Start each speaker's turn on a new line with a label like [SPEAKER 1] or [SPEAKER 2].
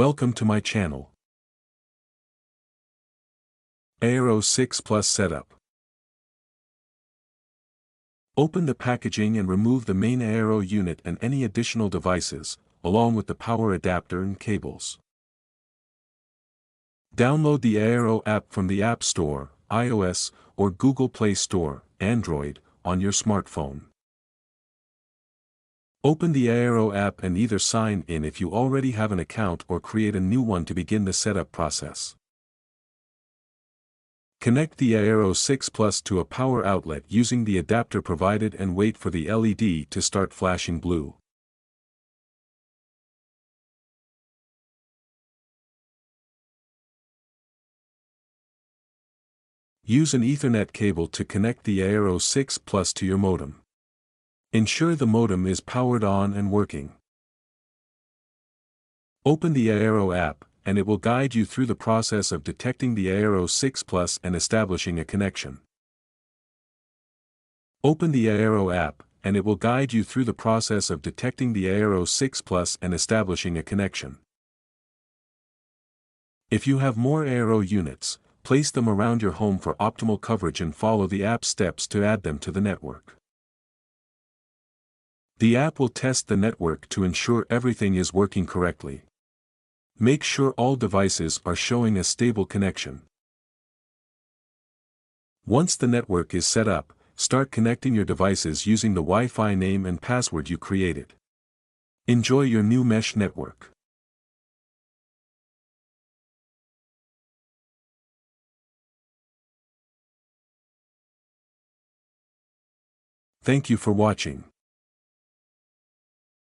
[SPEAKER 1] Welcome to my channel. Eero 6 Plus Setup. Open the packaging and remove the main Eero unit and any additional devices, along with the power adapter and cables. Download the Eero app from the App Store, iOS, or Google Play Store, Android, on your smartphone. Open the Eero app and either sign in if you already have an account or create a new one to begin the setup process. Connect the Eero 6 Plus to a power outlet using the adapter provided and wait for the LED to start flashing blue. Use an Ethernet cable to connect the Eero 6 Plus to your modem. Ensure the modem is powered on and working. Open the Eero app, and it will guide you through the process of detecting the Eero 6 Plus and establishing a connection. Open the Eero app, and it will guide you through the process of detecting the Eero 6 Plus and establishing a connection. If you have more Eero units, place them around your home for optimal coverage and follow the app steps to add them to the network. The app will test the network to ensure everything is working correctly. Make sure all devices are showing a stable connection. Once the network is set up, start connecting your devices using the Wi-Fi name and password you created. Enjoy your new mesh network. Thank you for watching.